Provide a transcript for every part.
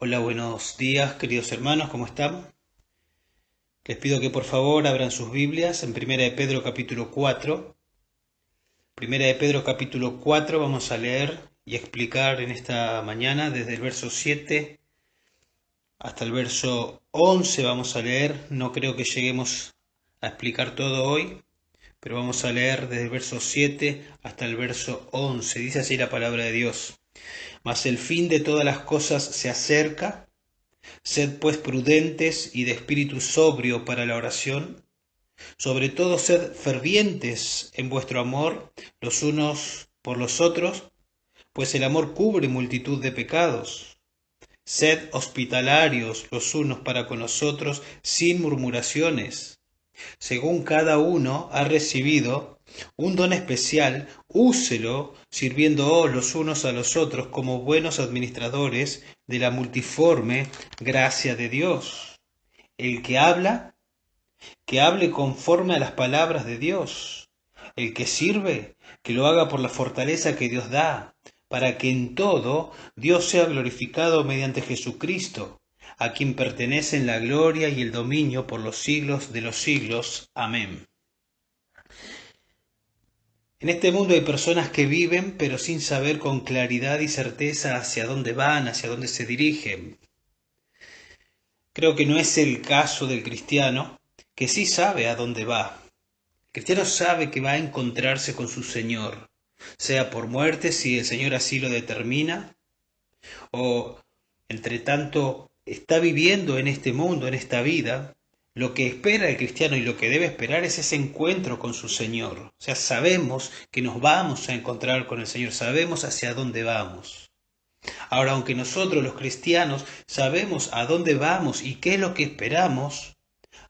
Hola, buenos días, queridos hermanos, ¿cómo están? Les pido que por favor abran sus Biblias en Primera de Pedro capítulo 4. Primera de Pedro capítulo 4 vamos a leer y explicar en esta mañana desde el verso 7 hasta el verso 11 vamos a leer. No creo que lleguemos a explicar todo hoy, pero vamos a leer desde el verso 7 hasta el verso 11. Dice así la palabra de Dios. Mas el fin de todas las cosas se acerca. Sed pues prudentes y de espíritu sobrio para la oración. Sobre todo sed fervientes en vuestro amor los unos por los otros, pues el amor cubre multitud de pecados. Sed hospitalarios los unos para con los otros sin murmuraciones. Según cada uno ha recibido un don especial, úselo sirviendo los unos a los otros como buenos administradores de la multiforme gracia de Dios. El que hable conforme a las palabras de Dios. El que sirve, que lo haga por la fortaleza que Dios da, para que en todo Dios sea glorificado mediante Jesucristo, a quien pertenecen la gloria y el dominio por los siglos de los siglos. Amén. En este mundo hay personas que viven pero sin saber con claridad y certeza hacia dónde van, hacia dónde se dirigen. Creo que no es el caso del cristiano, que sí sabe a dónde va. El cristiano sabe que va a encontrarse con su Señor, sea por muerte si el Señor así lo determina, o entre tanto está viviendo en este mundo, en esta vida. Lo que espera el cristiano y lo que debe esperar es ese encuentro con su Señor. O sea, sabemos que nos vamos a encontrar con el Señor, sabemos hacia dónde vamos. Ahora, aunque nosotros los cristianos sabemos a dónde vamos y qué es lo que esperamos,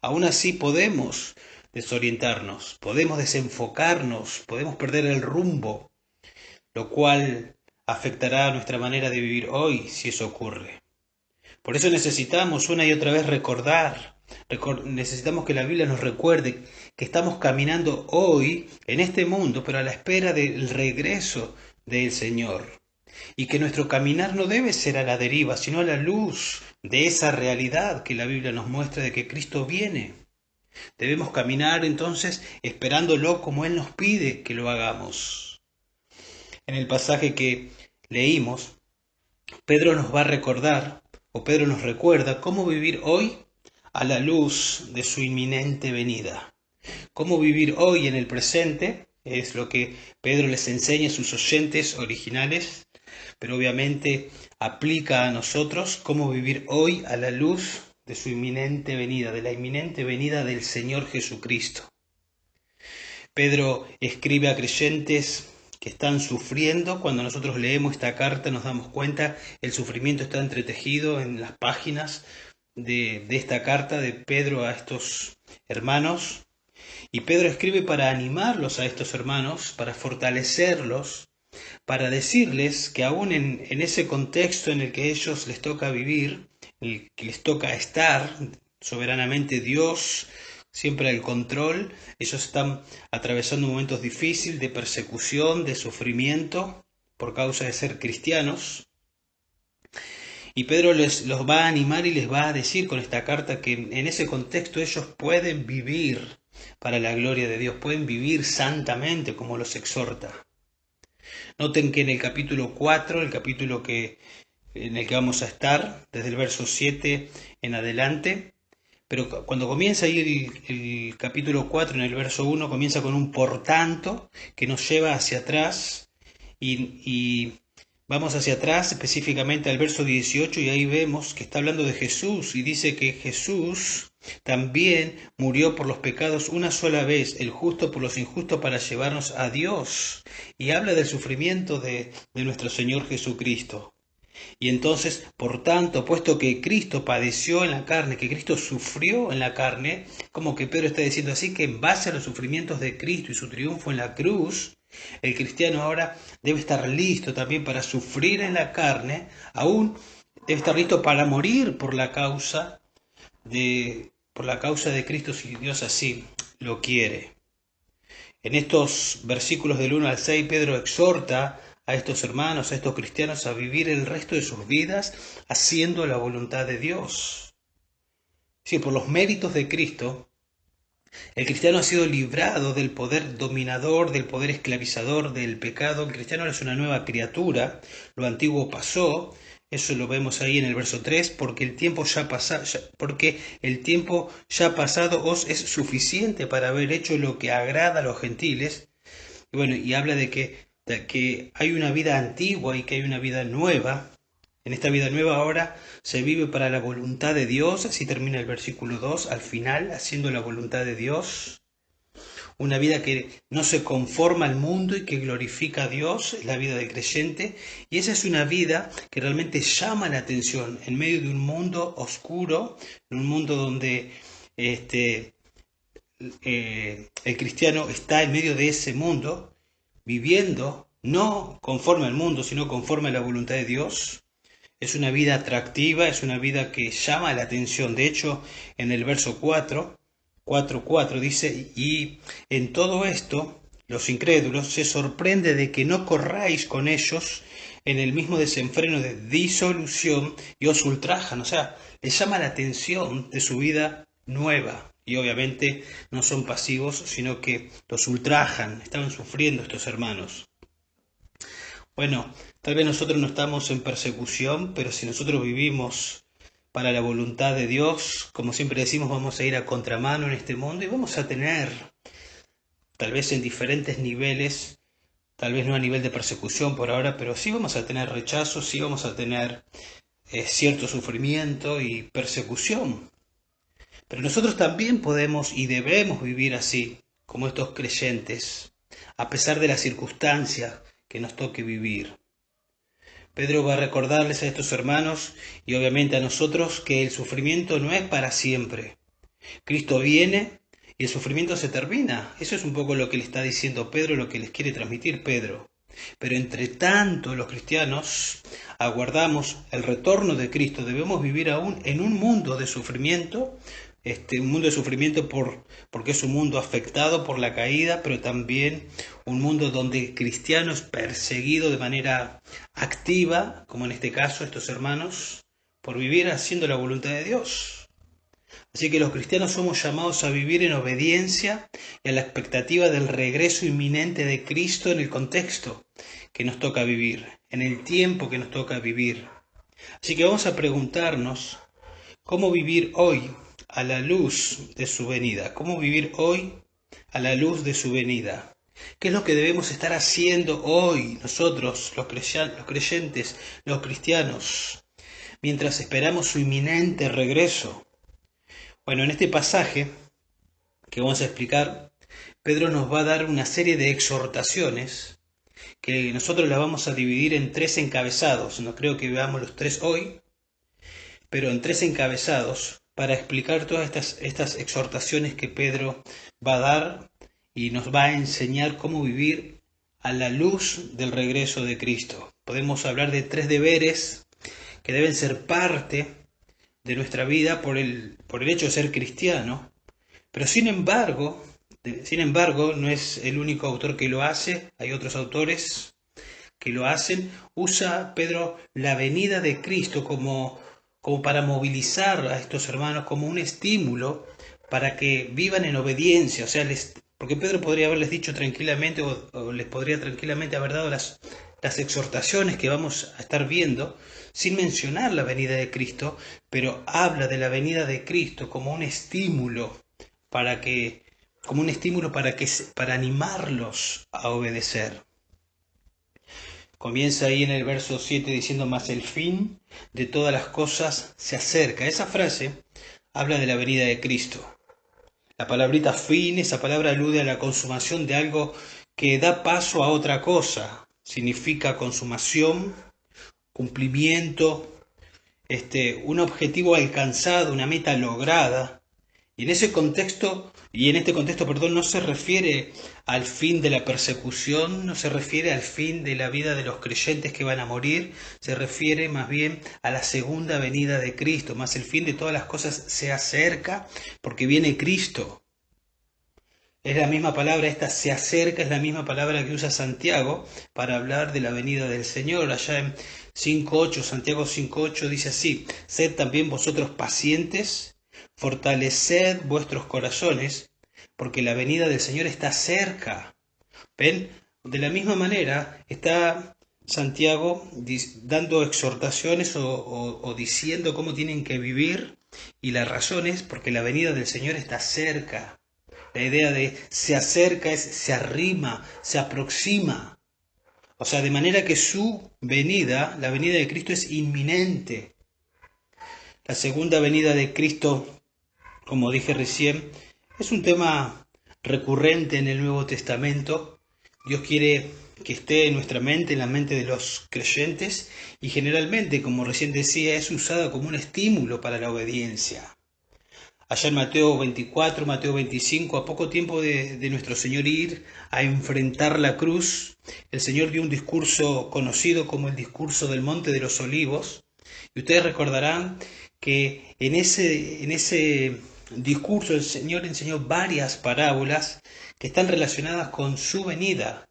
aún así podemos desorientarnos, podemos desenfocarnos, podemos perder el rumbo, lo cual afectará nuestra manera de vivir hoy si eso ocurre. Por eso necesitamos una y otra vez necesitamos que la Biblia nos recuerde que estamos caminando hoy en este mundo, pero a la espera del regreso del Señor. Y que nuestro caminar no debe ser a la deriva, sino a la luz de esa realidad que la Biblia nos muestra de que Cristo viene. Debemos caminar entonces esperándolo como Él nos pide que lo hagamos. En el pasaje que leímos, Pedro nos va a recordar, o Pedro nos recuerda, cómo vivir hoy a la luz de su inminente venida. Cómo vivir hoy en el presente es lo que Pedro les enseña a sus oyentes originales, pero obviamente aplica a nosotros cómo vivir hoy a la luz de su inminente venida, de la inminente venida del Señor Jesucristo. Pedro escribe a creyentes que están sufriendo. Cuando nosotros leemos esta carta nos damos cuenta, el sufrimiento está entretejido en las páginas de esta carta de Pedro a estos hermanos. Y Pedro escribe para animarlos a estos hermanos, para fortalecerlos, para decirles que aún en ese contexto en el que ellos les toca vivir, en el que les toca estar, soberanamente Dios siempre al control, ellos están atravesando momentos difíciles de persecución, de sufrimiento por causa de ser cristianos. Y Pedro los va a animar y les va a decir con esta carta que en ese contexto ellos pueden vivir para la gloria de Dios, pueden vivir santamente como los exhorta. Noten que en el capítulo 4, el capítulo en el que vamos a estar, desde el verso 7 en adelante, pero cuando comienza ahí el capítulo 4, en el verso 1, comienza con un por tanto que nos lleva hacia atrás y vamos hacia atrás específicamente al verso 18 y ahí vemos que está hablando de Jesús y dice que Jesús también murió por los pecados una sola vez, el justo por los injustos para llevarnos a Dios. Y habla del sufrimiento de nuestro Señor Jesucristo. Y entonces, por tanto, puesto que Cristo padeció en la carne, que Cristo sufrió en la carne, como que Pedro está diciendo así, que en base a los sufrimientos de Cristo y su triunfo en la cruz, el cristiano ahora debe estar listo también para sufrir en la carne, aún debe estar listo para morir por la causa de Cristo si Dios así lo quiere. En estos versículos del 1 al 6, Pedro exhorta a estos hermanos, a estos cristianos, a vivir el resto de sus vidas haciendo la voluntad de Dios. Sí, por los méritos de Cristo, el cristiano ha sido librado del poder dominador, del poder esclavizador, del pecado. El cristiano ahora es una nueva criatura. Lo antiguo pasó. Eso lo vemos ahí en el verso 3, porque el tiempo ya pasado os es suficiente para haber hecho lo que agrada a los gentiles. Y bueno, y habla de que hay una vida antigua y que hay una vida nueva. En esta vida nueva ahora se vive para la voluntad de Dios, así termina el versículo 2, al final, haciendo la voluntad de Dios. Una vida que no se conforma al mundo y que glorifica a Dios, es la vida del creyente. Y esa es una vida que realmente llama la atención en medio de un mundo oscuro, en un mundo donde el cristiano está en medio de ese mundo, viviendo no conforme al mundo, sino conforme a la voluntad de Dios. Es una vida atractiva, es una vida que llama la atención. De hecho, en el verso 4 dice, y en todo esto, los incrédulos se sorprende de que no corráis con ellos en el mismo desenfreno de disolución y os ultrajan. O sea, les llama la atención de su vida nueva. Y obviamente no son pasivos, sino que los ultrajan. Estaban sufriendo estos hermanos. Bueno, tal vez nosotros no estamos en persecución, pero si nosotros vivimos para la voluntad de Dios, como siempre decimos, vamos a ir a contramano en este mundo y vamos a tener, tal vez en diferentes niveles, tal vez no a nivel de persecución por ahora, pero sí vamos a tener rechazo, sí vamos a tener cierto sufrimiento y persecución. Pero nosotros también podemos y debemos vivir así, como estos creyentes, a pesar de las circunstancias que nos toque vivir. Pedro va a recordarles a estos hermanos y obviamente a nosotros que el sufrimiento no es para siempre. Cristo viene y el sufrimiento se termina. Eso es un poco lo que le está diciendo Pedro, lo que les quiere transmitir Pedro. Pero entre tanto los cristianos aguardamos el retorno de Cristo. Debemos vivir aún en un mundo de sufrimiento, un mundo de sufrimiento porque es un mundo afectado por la caída, pero también un mundo donde el cristiano es perseguido de manera activa, como en este caso estos hermanos, por vivir haciendo la voluntad de Dios. Así que los cristianos somos llamados a vivir en obediencia y a la expectativa del regreso inminente de Cristo en el contexto que nos toca vivir, en el tiempo que nos toca vivir. Así que vamos a preguntarnos cómo vivir hoy a la luz de su venida. ¿Cómo vivir hoy a la luz de su venida? ¿Qué es lo que debemos estar haciendo hoy nosotros, los creyentes, los cristianos, mientras esperamos su inminente regreso? Bueno, en este pasaje que vamos a explicar, Pedro nos va a dar una serie de exhortaciones que nosotros las vamos a dividir en 3 encabezados. No creo que veamos los 3 hoy, pero en 3 encabezados para explicar todas estas exhortaciones que Pedro va a dar y nos va a enseñar cómo vivir a la luz del regreso de Cristo. Podemos hablar de 3 deberes que deben ser parte de nuestra vida por el hecho de ser cristiano, pero sin embargo no es el único autor que lo hace, hay otros autores que lo hacen. Usa Pedro la venida de Cristo como para movilizar a estos hermanos, como un estímulo para que vivan en obediencia. O sea, porque Pedro podría haberles dicho tranquilamente o les podría tranquilamente haber dado las exhortaciones que vamos a estar viendo sin mencionar la venida de Cristo, pero habla de la venida de Cristo como un estímulo para animarlos a obedecer. Comienza ahí en el verso 7 diciendo, mas el fin de todas las cosas se acerca. Esa frase habla de la venida de Cristo. La palabrita fin, esa palabra alude a la consumación de algo que da paso a otra cosa. Significa consumación, cumplimiento, un objetivo alcanzado, una meta lograda. Y en este contexto, no se refiere al fin de la persecución, no se refiere al fin de la vida de los creyentes que van a morir, se refiere más bien a la segunda venida de Cristo, más el fin de todas las cosas se acerca porque viene Cristo. Es la misma palabra, esta se acerca, es la misma palabra que usa Santiago para hablar de la venida del Señor. Allá en 5.8, Santiago 5.8 dice así: sed también vosotros pacientes, fortaleced vuestros corazones, porque la venida del Señor está cerca. ¿Ven? De la misma manera está Santiago dando exhortaciones o diciendo cómo tienen que vivir, y la razón es porque la venida del Señor está cerca. La idea de se acerca es se arrima, se aproxima. O sea, de manera que su venida, la venida de Cristo, es inminente. La segunda venida de Cristo, como dije recién, es un tema recurrente en el Nuevo Testamento. Dios quiere que esté en nuestra mente, en la mente de los creyentes, y generalmente, como recién decía, es usada como un estímulo para la obediencia. Allá en Mateo 24, Mateo 25, a poco tiempo de nuestro Señor ir a enfrentar la cruz, el Señor dio un discurso conocido como el discurso del Monte de los Olivos. Y ustedes recordarán que en ese discurso el Señor enseñó varias parábolas que están relacionadas con su venida.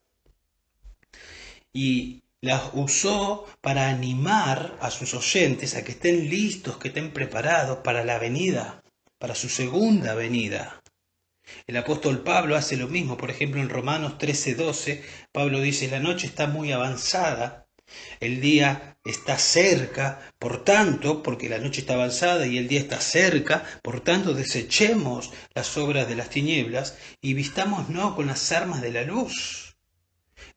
Y las usó para animar a sus oyentes a que estén listos, que estén preparados para la venida, para su segunda venida. El apóstol Pablo hace lo mismo, por ejemplo en Romanos 13:12, Pablo dice: la noche está muy avanzada, el día está cerca, por tanto, porque la noche está avanzada y el día está cerca, por tanto desechemos las obras de las tinieblas y vistámonos con las armas de la luz.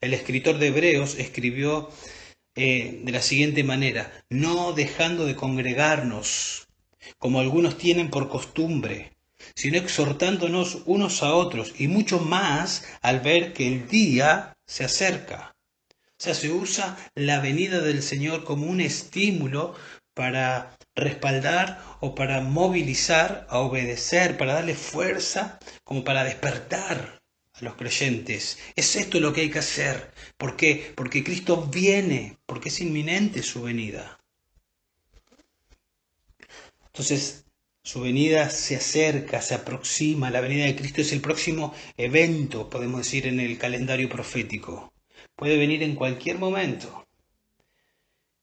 El escritor de Hebreos escribió de la siguiente manera: no dejando de congregarnos, como algunos tienen por costumbre, sino exhortándonos unos a otros, y mucho más al ver que el día se acerca. O sea, se usa la venida del Señor como un estímulo para respaldar o para movilizar a obedecer, para darle fuerza, como para despertar a los creyentes. Es esto lo que hay que hacer. ¿Por qué? Porque Cristo viene, porque es inminente su venida. Entonces, su venida se acerca, se aproxima. La venida de Cristo es el próximo evento, podemos decir, en el calendario profético. Puede venir en cualquier momento.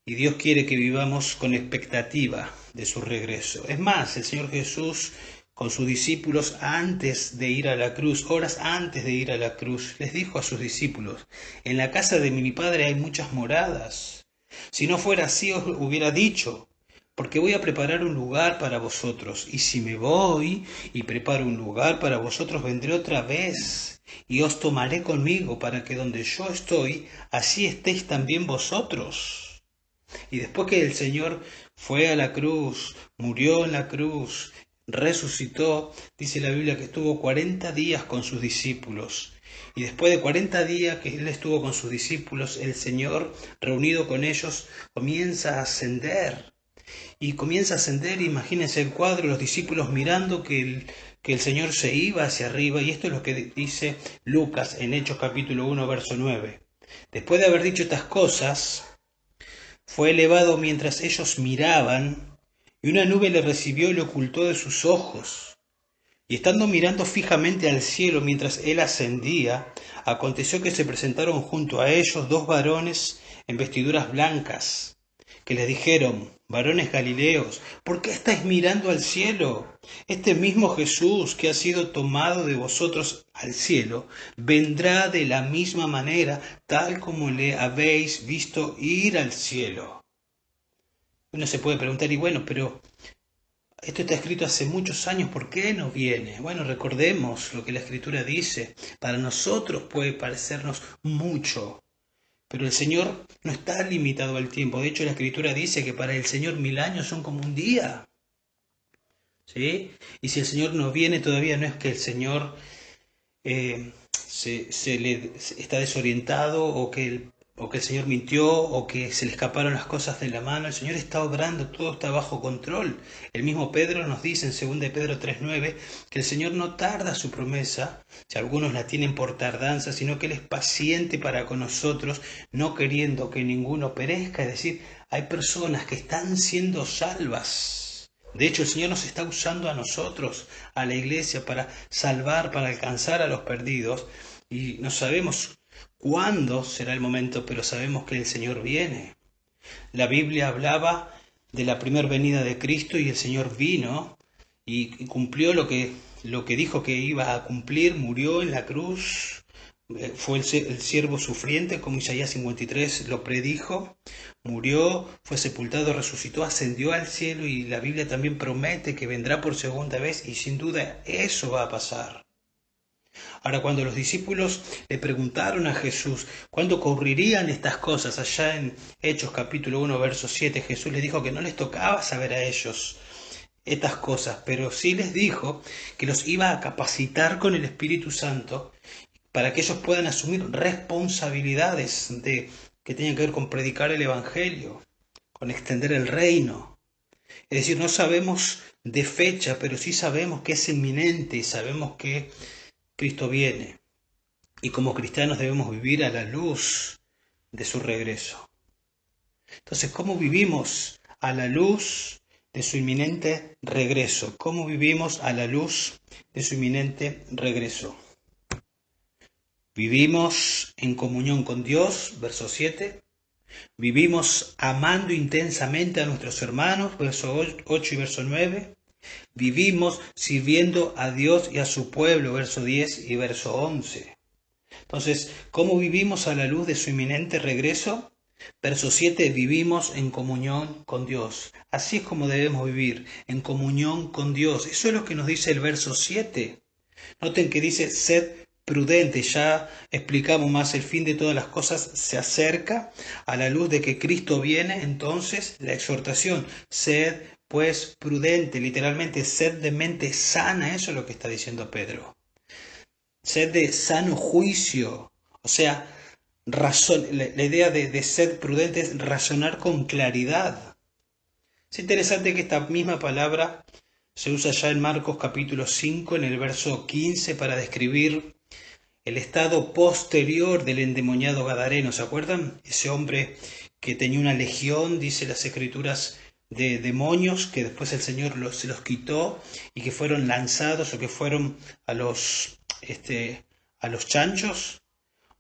Y Dios quiere que vivamos con expectativa de su regreso. Es más, el Señor Jesús con sus discípulos antes de ir a la cruz, horas antes de ir a la cruz, les dijo a sus discípulos: en la casa de mi Padre hay muchas moradas. Si no fuera así os hubiera dicho, porque voy a preparar un lugar para vosotros. Y si me voy y preparo un lugar para vosotros, vendré otra vez y os tomaré conmigo, para que donde yo estoy, así estéis también vosotros. Y después que el Señor fue a la cruz, murió en la cruz, resucitó, dice la Biblia que estuvo 40 días con sus discípulos. Y después de 40 días que Él estuvo con sus discípulos, el Señor, reunido con ellos, comienza a ascender. Y comienza a ascender, imagínense el cuadro, los discípulos mirando que el Señor se iba hacia arriba. Y esto es lo que dice Lucas en Hechos capítulo 1, verso 9. Después de haber dicho estas cosas, fue elevado mientras ellos miraban, y una nube le recibió y le ocultó de sus ojos. Y estando mirando fijamente al cielo mientras él ascendía, aconteció que se presentaron junto a ellos dos varones en vestiduras blancas, que les dijeron: varones Galileos, ¿por qué estáis mirando al cielo? Este mismo Jesús que ha sido tomado de vosotros al cielo, vendrá de la misma manera, tal como le habéis visto ir al cielo. Uno se puede preguntar, y bueno, pero esto está escrito hace muchos años, ¿por qué no viene? Bueno, recordemos lo que la Escritura dice. Para nosotros puede parecernos mucho, pero el Señor no está limitado al tiempo. De hecho, la Escritura dice que para el Señor 1000 años son como un día. ¿Sí? Y si el Señor no viene todavía, no es que el Señor está desorientado, o que el Señor mintió, o que se le escaparon las cosas de la mano. El Señor está obrando, todo está bajo control. El mismo Pedro nos dice en 2 Pedro 3:9 que el Señor no tarda su promesa, si algunos la tienen por tardanza, sino que Él es paciente para con nosotros, no queriendo que ninguno perezca. Es decir, hay personas que están siendo salvas, De hecho, el Señor nos está usando a nosotros, a la iglesia, para salvar, para alcanzar a los perdidos. Y no sabemos cuándo será el momento, pero sabemos que el Señor viene. La Biblia hablaba de la primera venida de Cristo y el Señor vino y cumplió lo que dijo que iba a cumplir, murió en la cruz, fue el siervo sufriente, como Isaías 53 lo predijo, murió, fue sepultado, resucitó, ascendió al cielo y la Biblia también promete que vendrá por segunda vez y sin duda eso va a pasar. Ahora, cuando los discípulos le preguntaron a Jesús cuándo ocurrirían estas cosas, allá en Hechos capítulo 1, verso 7, Jesús les dijo que no les tocaba saber a ellos estas cosas, pero sí les dijo que los iba a capacitar con el Espíritu Santo para que ellos puedan asumir responsabilidades que tengan que ver con predicar el Evangelio, con extender el reino. Es decir, no sabemos de fecha, pero sí sabemos que es inminente y sabemos que Cristo viene. Y como cristianos debemos vivir a la luz de su regreso. Entonces, ¿cómo vivimos a la luz de su inminente regreso? ¿Cómo vivimos a la luz de su inminente regreso? Vivimos en comunión con Dios, verso 7. Vivimos amando intensamente a nuestros hermanos, verso 8 y verso 9. Vivimos sirviendo a Dios y a su pueblo, verso 10 y verso 11. Entonces, ¿cómo vivimos a la luz de su inminente regreso? Verso 7, vivimos en comunión con Dios. Así es como debemos vivir, en comunión con Dios. Eso es lo que nos dice el verso 7. Noten que dice, sed prudentes. Ya explicamos más, el fin de todas las cosas se acerca a la luz de que Cristo viene. Entonces, la exhortación, sed pues prudente, literalmente, sed de mente sana. Eso es lo que está diciendo Pedro. Sed de sano juicio, o sea, la idea de ser prudente es razonar con claridad. Es interesante que esta misma palabra se usa ya en Marcos capítulo 5, en el verso 15, para describir el estado posterior del endemoniado gadareno. ¿Se acuerdan? Ese hombre que tenía una legión, dice las escrituras, de demonios, que después el Señor se los quitó y que fueron lanzados o que fueron a los chanchos.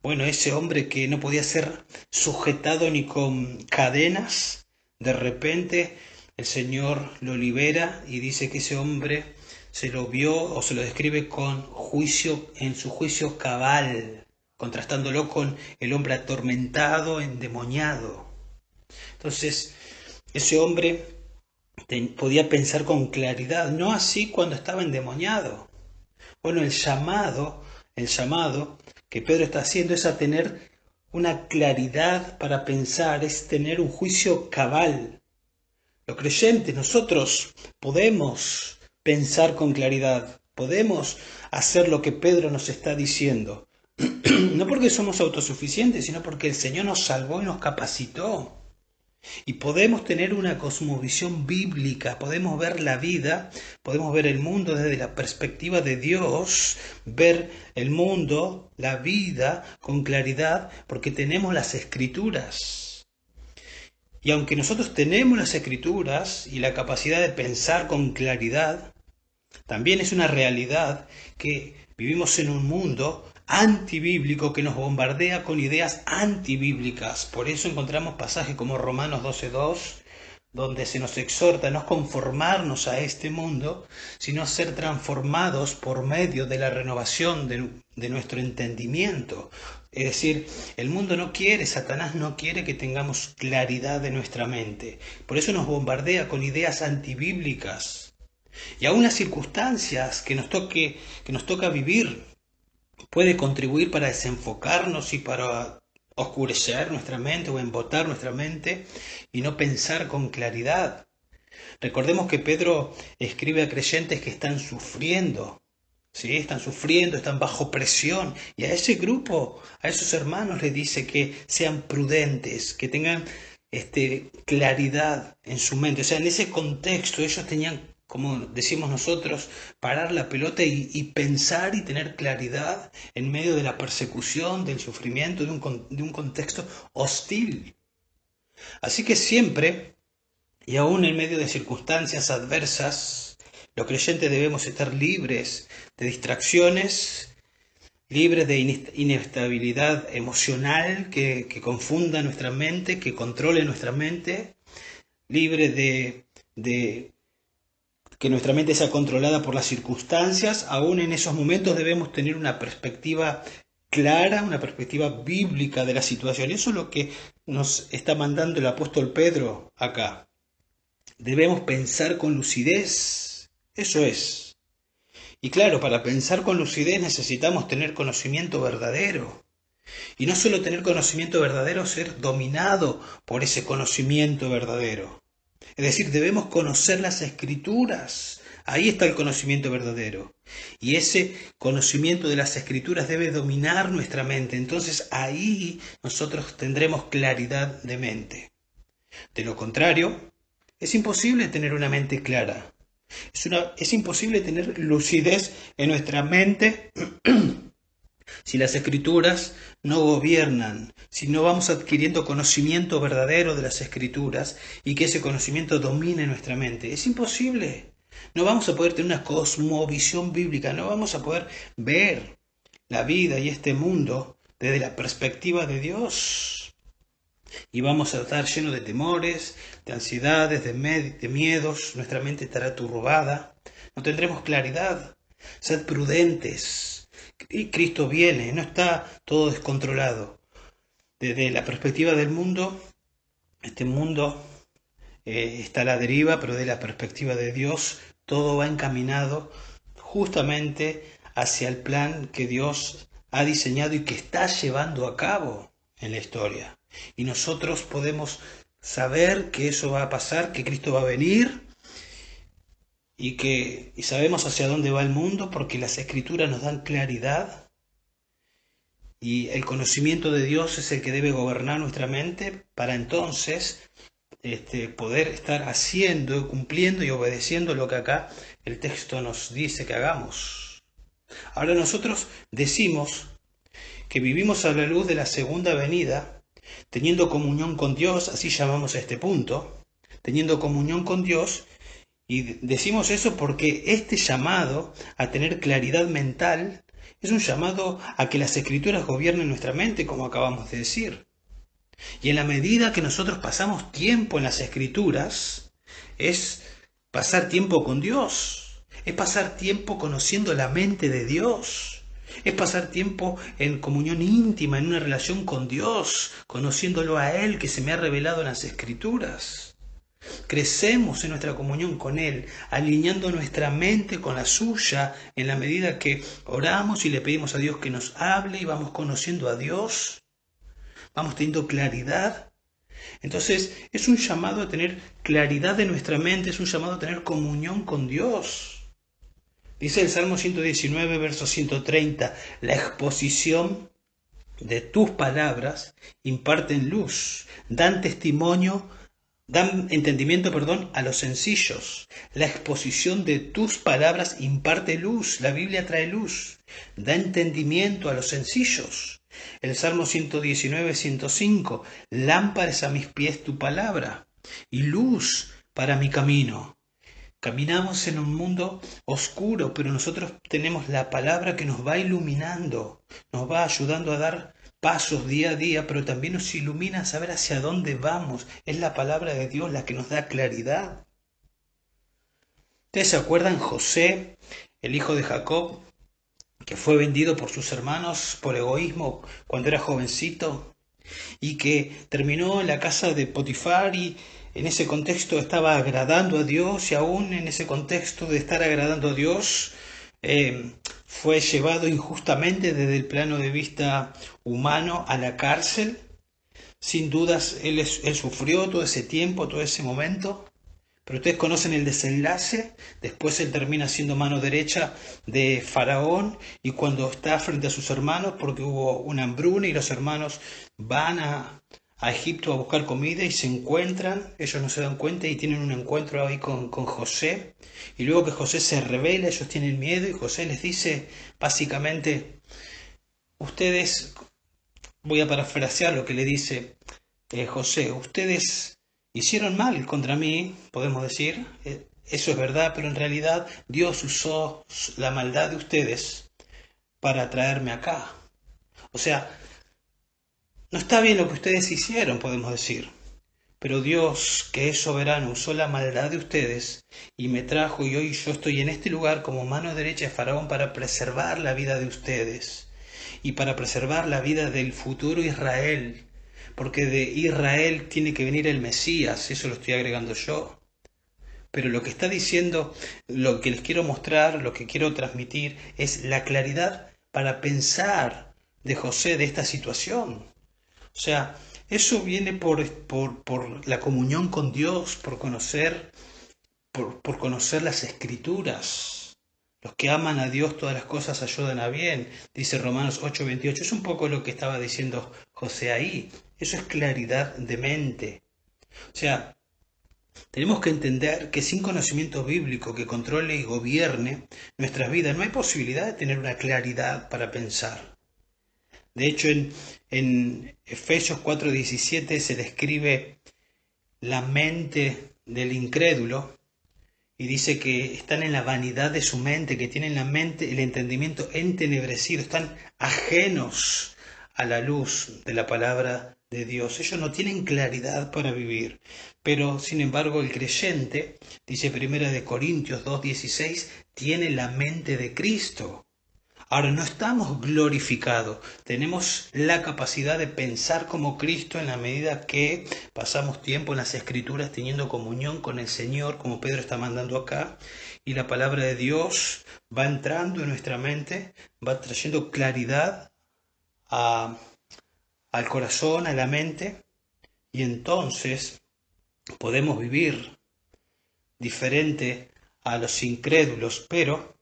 Bueno, ese hombre que no podía ser sujetado ni con cadenas, de repente el Señor lo libera y dice que ese hombre se lo vio o se lo describe con juicio, en su juicio cabal, contrastándolo con el hombre atormentado, endemoniado. Entonces, ese hombre podía pensar con claridad, no así cuando estaba endemoniado. Bueno, el llamado que Pedro está haciendo es a tener una claridad para pensar, es tener un juicio cabal. Los creyentes, nosotros podemos pensar con claridad, podemos hacer lo que Pedro nos está diciendo. No porque somos autosuficientes, sino porque el Señor nos salvó y nos capacitó. Y podemos tener una cosmovisión bíblica, podemos ver la vida, podemos ver el mundo desde la perspectiva de Dios, ver el mundo, la vida con claridad, porque tenemos las escrituras. Y aunque nosotros tenemos las escrituras y la capacidad de pensar con claridad, también es una realidad que vivimos en un mundo antibíblico que nos bombardea con ideas antibíblicas. Por eso encontramos pasajes como Romanos 12:2, donde se nos exhorta a no conformarnos a este mundo, sino a ser transformados por medio de la renovación de nuestro entendimiento. Es decir, el mundo no quiere, Satanás no quiere que tengamos claridad de nuestra mente. Por eso nos bombardea con ideas antibíblicas. Y aún las circunstancias que nos toca vivir puede contribuir para desenfocarnos y para oscurecer nuestra mente o embotar nuestra mente y no pensar con claridad. Recordemos que Pedro escribe a creyentes que están sufriendo, ¿sí? Están sufriendo, están bajo presión, y a ese grupo, a esos hermanos les dice que sean prudentes, que tengan claridad en su mente. O sea, en ese contexto ellos tenían, como decimos nosotros, parar la pelota y pensar y tener claridad en medio de la persecución, del sufrimiento, de un contexto hostil. Así que siempre Y aún en medio de circunstancias adversas, los creyentes debemos estar libres de distracciones, libres de inestabilidad emocional que confunda nuestra mente, que controle nuestra mente, libres de que nuestra mente sea controlada por las circunstancias. Aún en esos momentos debemos tener una perspectiva clara, una perspectiva bíblica de la situación. Eso es lo que nos está mandando el apóstol Pedro acá. Debemos pensar con lucidez. Eso es. Y claro, para pensar con lucidez necesitamos tener conocimiento verdadero. Y no solo tener conocimiento verdadero, ser dominado por ese conocimiento verdadero. Es decir, debemos conocer las Escrituras. Ahí está el conocimiento verdadero. Y ese conocimiento de las Escrituras debe dominar nuestra mente. Entonces ahí nosotros tendremos claridad de mente. De lo contrario, es imposible tener una mente clara. Es imposible tener lucidez en nuestra mente si las Escrituras no gobiernan, si no vamos adquiriendo conocimiento verdadero de las Escrituras y que ese conocimiento domine nuestra mente. Es imposible. No vamos a poder tener una cosmovisión bíblica, no vamos a poder ver la vida y este mundo desde la perspectiva de Dios. Y vamos a estar llenos de temores, de ansiedades, de miedos, nuestra mente estará turbada, no tendremos claridad. Sed prudentes. Y Cristo viene, no está todo descontrolado. Desde la perspectiva del mundo, este mundo está a la deriva, pero de la perspectiva de Dios, todo va encaminado justamente hacia el plan que Dios ha diseñado y que está llevando a cabo en la historia. Y nosotros podemos saber que eso va a pasar, que Cristo va a venir y sabemos hacia dónde va el mundo porque las Escrituras nos dan claridad y el conocimiento de Dios es el que debe gobernar nuestra mente para entonces poder estar haciendo, cumpliendo y obedeciendo lo que acá el texto nos dice que hagamos. Ahora nosotros decimos que vivimos a la luz de la segunda venida, teniendo comunión con Dios, así llamamos a este punto, teniendo comunión con Dios, y decimos eso porque este llamado a tener claridad mental es un llamado a que las Escrituras gobiernen nuestra mente, como acabamos de decir. Y en la medida que nosotros pasamos tiempo en las Escrituras, es pasar tiempo con Dios, es pasar tiempo conociendo la mente de Dios, es pasar tiempo en comunión íntima, en una relación con Dios, conociéndolo a Él que se me ha revelado en las Escrituras. Crecemos en nuestra comunión con Él, alineando nuestra mente con la suya en la medida que oramos y le pedimos a Dios que nos hable y vamos conociendo a Dios, vamos teniendo claridad. Entonces es un llamado a tener claridad de nuestra mente, es un llamado a tener comunión con Dios. Dice el Salmo 119, verso 130, la exposición de tus palabras imparten luz, dan entendimiento, a los sencillos. La exposición de tus palabras imparte luz. La Biblia trae luz. Da entendimiento a los sencillos. El Salmo 119, 105. Lámpara es a mis pies tu palabra y luz para mi camino. Caminamos en un mundo oscuro, pero nosotros tenemos la palabra que nos va iluminando, nos va ayudando a dar pasos día a día, pero también nos ilumina a saber hacia dónde vamos. Es la palabra de Dios la que nos da claridad. ¿Ustedes se acuerdan José, el hijo de Jacob, que fue vendido por sus hermanos por egoísmo cuando era jovencito y que terminó en la casa de Potifar y en ese contexto estaba agradando a Dios y aún en ese contexto de estar agradando a Dios fue llevado injustamente desde el plano de vista humano a la cárcel? Sin dudas él sufrió todo ese tiempo, todo ese momento, pero ustedes conocen el desenlace. Después él termina siendo mano derecha de Faraón y cuando está frente a sus hermanos, porque hubo una hambruna y los hermanos van a Egipto a buscar comida y se encuentran, ellos no se dan cuenta y tienen un encuentro ahí con José, y luego que José se revela, ellos tienen miedo y José les dice básicamente, ustedes, voy a parafrasear lo que le dice José, ustedes hicieron mal contra mí, podemos decir, eso es verdad, pero en realidad Dios usó la maldad de ustedes para traerme acá. O sea, no está bien lo que ustedes hicieron, podemos decir, pero Dios, que es soberano, usó la maldad de ustedes y me trajo, y hoy yo estoy en este lugar como mano derecha de Faraón para preservar la vida de ustedes y para preservar la vida del futuro Israel, porque de Israel tiene que venir el Mesías, eso lo estoy agregando yo. Pero lo que está diciendo, lo que les quiero mostrar, lo que quiero transmitir, es la claridad para pensar de José de esta situación. O sea, eso viene por la comunión con Dios, por conocer las Escrituras. Los que aman a Dios, todas las cosas ayudan a bien, dice Romanos 8:28. Es un poco lo que estaba diciendo José ahí. Eso es claridad de mente. O sea, tenemos que entender que sin conocimiento bíblico que controle y gobierne nuestras vidas, no hay posibilidad de tener una claridad para pensar. De hecho, en Efesios 4:17 se describe la mente del incrédulo y dice que están en la vanidad de su mente, que tienen la mente, el entendimiento entenebrecido, están ajenos a la luz de la palabra de Dios. Ellos no tienen claridad para vivir. Pero, sin embargo, el creyente, dice Primera de Corintios 2:16, tiene la mente de Cristo. Ahora, no estamos glorificados, tenemos la capacidad de pensar como Cristo en la medida que pasamos tiempo en las Escrituras teniendo comunión con el Señor, como Pedro está mandando acá, y la palabra de Dios va entrando en nuestra mente, va trayendo claridad al corazón, a la mente, y entonces podemos vivir diferente a los incrédulos, pero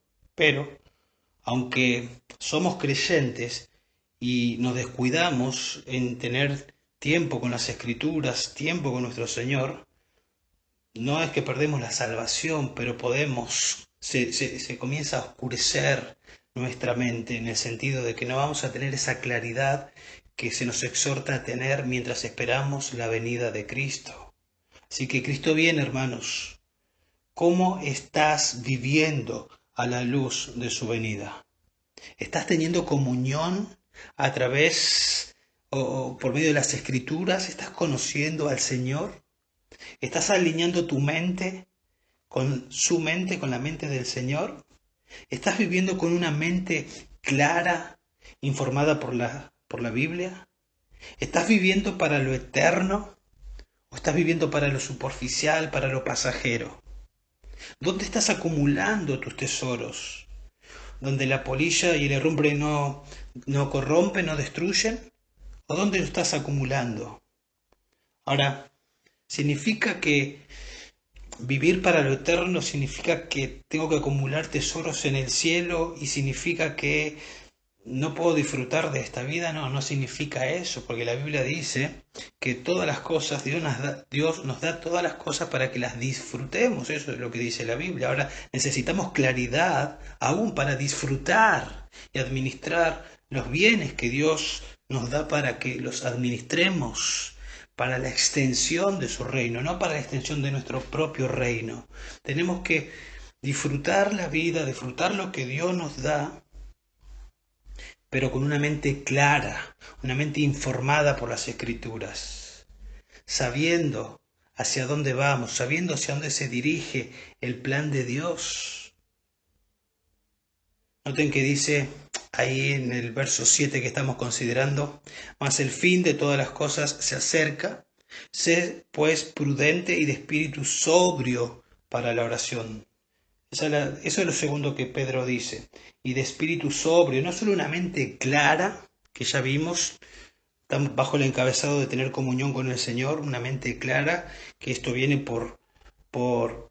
aunque somos creyentes y nos descuidamos en tener tiempo con las Escrituras, tiempo con nuestro Señor, no es que perdemos la salvación, pero se comienza a oscurecer nuestra mente en el sentido de que no vamos a tener esa claridad que se nos exhorta a tener mientras esperamos la venida de Cristo. Así que Cristo viene, hermanos. ¿Cómo estás viviendo a la luz de su venida? ¿Estás teniendo comunión a través o por medio de las Escrituras? ¿Estás conociendo al Señor? ¿Estás alineando tu mente con su mente, con la mente del Señor? ¿Estás viviendo con una mente clara, informada por la Biblia? ¿Estás viviendo para lo eterno o estás viviendo para lo superficial, para lo pasajero? ¿Dónde estás acumulando tus tesoros? ¿Donde la polilla y el herrumbre no corrompen, no destruyen? ¿O dónde lo estás acumulando? Ahora, significa que vivir para lo eterno significa que tengo que acumular tesoros en el cielo y significa que no puedo disfrutar de esta vida. No, no significa eso, porque la Biblia dice que todas las cosas, Dios nos da todas las cosas para que las disfrutemos. Eso es lo que dice la Biblia. Ahora necesitamos claridad aún para disfrutar y administrar los bienes que Dios nos da para que los administremos para la extensión de su reino, no para la extensión de nuestro propio reino. Tenemos que disfrutar la vida, disfrutar lo que Dios nos da, pero con una mente clara, una mente informada por las Escrituras, sabiendo hacia dónde vamos, sabiendo hacia dónde se dirige el plan de Dios. Noten que dice ahí en el verso 7 que estamos considerando, mas el fin de todas las cosas se acerca, sé pues prudente y de espíritu sobrio para la oración. Eso es lo segundo que Pedro dice. Y de espíritu sobrio, no solo una mente clara, que ya vimos, bajo el encabezado de tener comunión con el Señor, una mente clara, que esto viene por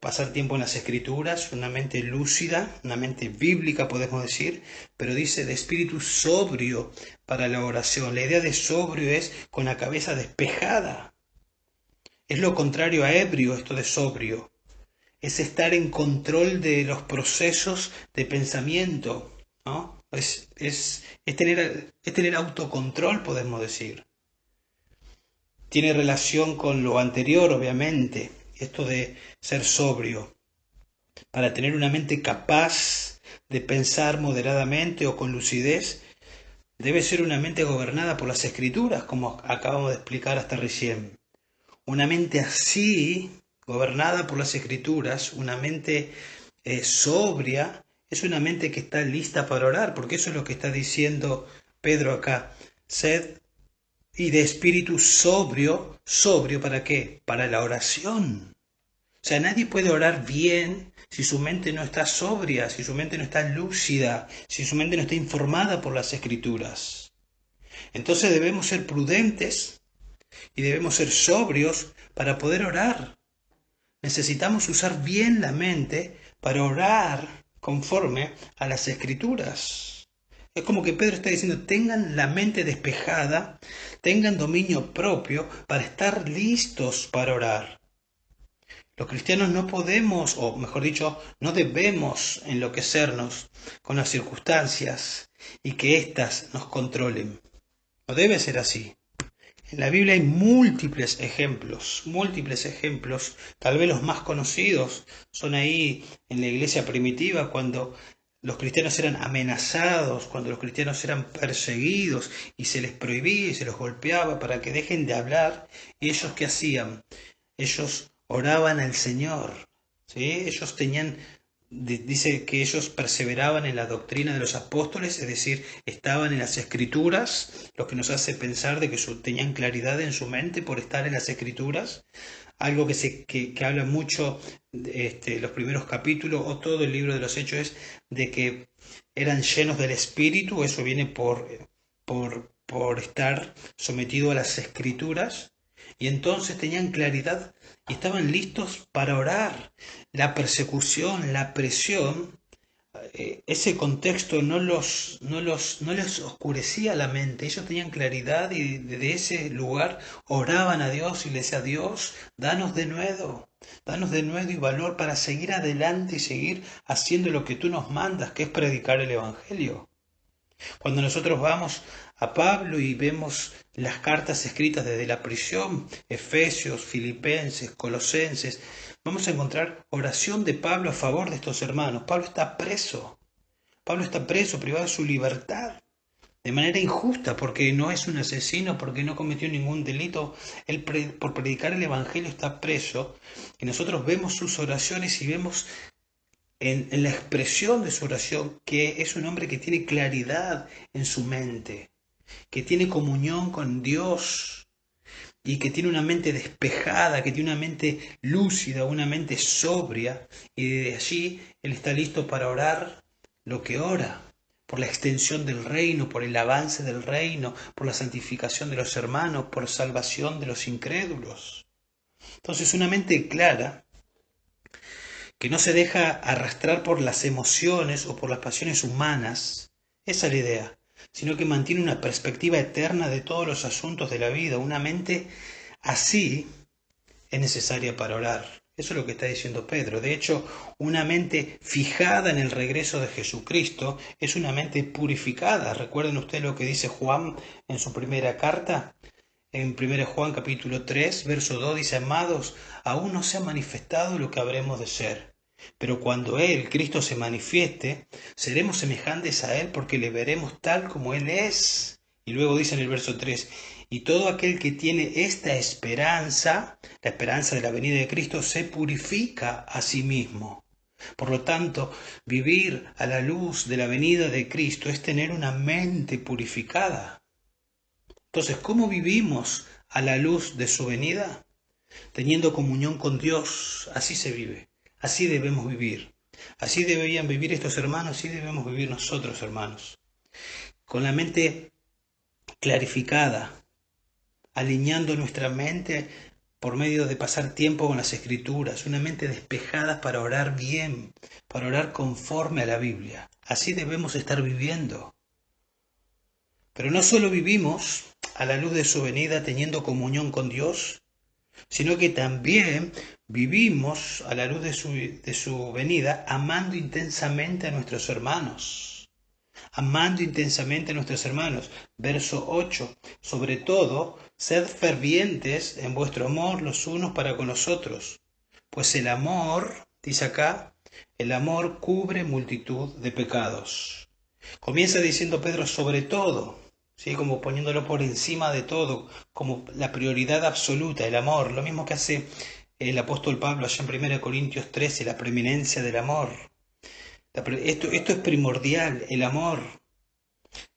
pasar tiempo en las Escrituras, una mente lúcida, una mente bíblica podemos decir, pero dice de espíritu sobrio para la oración. La idea de sobrio es con la cabeza despejada. Es lo contrario a ebrio esto de sobrio. Es estar en control de los procesos de pensamiento, ¿no? Es tener autocontrol, podemos decir. Tiene relación con lo anterior, obviamente, esto de ser sobrio, para tener una mente capaz de pensar moderadamente o con lucidez. Debe ser una mente gobernada por las escrituras, como acabamos de explicar hasta recién. Una mente así, gobernada por las escrituras, una mente sobria, es una mente que está lista para orar, porque eso es lo que está diciendo Pedro acá. Sed y de espíritu sobrio, sobrio ¿para qué? Para la oración. O sea, nadie puede orar bien si su mente no está sobria, si su mente no está lúcida, si su mente no está informada por las escrituras. Entonces debemos ser prudentes y debemos ser sobrios para poder orar. Necesitamos usar bien la mente para orar conforme a las escrituras. Es como que Pedro está diciendo, tengan la mente despejada, tengan dominio propio para estar listos para orar. Los cristianos no podemos, o mejor dicho, no debemos enloquecernos con las circunstancias y que éstas nos controlen. No debe ser así. En la Biblia hay múltiples ejemplos, tal vez los más conocidos son ahí en la iglesia primitiva, cuando los cristianos eran amenazados, cuando los cristianos eran perseguidos y se les prohibía y se los golpeaba para que dejen de hablar. ¿Y ellos qué hacían? Ellos oraban al Señor, ¿sí? Ellos tenían, dice que ellos perseveraban en la doctrina de los apóstoles, es decir, estaban en las escrituras, lo que nos hace pensar de que tenían claridad en su mente por estar en las escrituras, algo que habla mucho los primeros capítulos o todo el libro de los Hechos es de que eran llenos del Espíritu, eso viene por estar sometido a las escrituras, y entonces tenían claridad y estaban listos para orar. La persecución, la presión, ese contexto no les oscurecía la mente. Ellos tenían claridad y desde ese lugar oraban a Dios y le decían, Dios, danos de nuevo y valor para seguir adelante y seguir haciendo lo que tú nos mandas, que es predicar el Evangelio. Cuando nosotros vamos a Pablo y vemos las cartas escritas desde la prisión, Efesios, Filipenses, Colosenses, vamos a encontrar oración de Pablo a favor de estos hermanos. Pablo está preso, privado de su libertad, de manera injusta, porque no es un asesino, porque no cometió ningún delito. Él por predicar el Evangelio está preso, y nosotros vemos sus oraciones y vemos en la expresión de su oración que es un hombre que tiene claridad en su mente, que tiene comunión con Dios y que tiene una mente despejada, que tiene una mente lúcida, una mente sobria, y desde allí él está listo para orar lo que ora, por la extensión del reino, por el avance del reino, por la santificación de los hermanos, por salvación de los incrédulos. Entonces una mente clara que no se deja arrastrar por las emociones o por las pasiones humanas, esa es la idea, sino que mantiene una perspectiva eterna de todos los asuntos de la vida. Una mente así es necesaria para orar. Eso es lo que está diciendo Pedro. De hecho, una mente fijada en el regreso de Jesucristo es una mente purificada. Recuerden ustedes lo que dice Juan en su primera carta. En 1 Juan capítulo 3, verso 2 dice, amados, aún no se ha manifestado lo que habremos de ser. Pero cuando Él, Cristo, se manifieste, seremos semejantes a Él porque le veremos tal como Él es. Y luego dice en el verso 3, y todo aquel que tiene esta esperanza, la esperanza de la venida de Cristo, se purifica a sí mismo. Por lo tanto, vivir a la luz de la venida de Cristo es tener una mente purificada. Entonces, ¿cómo vivimos a la luz de su venida? Teniendo comunión con Dios, así se vive, así debemos vivir. Así deberían vivir estos hermanos, así debemos vivir nosotros, hermanos. Con la mente clarificada, alineando nuestra mente por medio de pasar tiempo con las Escrituras, una mente despejada para orar bien, para orar conforme a la Biblia. Así debemos estar viviendo. Pero no solo vivimos a la luz de su venida teniendo comunión con Dios, sino que también vivimos a la luz de su venida amando intensamente a nuestros hermanos. amando intensamente a nuestros hermanos. Verso 8. Sobre todo, sed fervientes en vuestro amor los unos para con los otros, pues el amor, dice acá, el amor cubre multitud de pecados. Comienza diciendo Pedro sobre todo, ¿sí? Como poniéndolo por encima de todo, como la prioridad absoluta, el amor, lo mismo que hace el apóstol Pablo allá en 1 Corintios 13, la preeminencia del amor. Esto es primordial, el amor.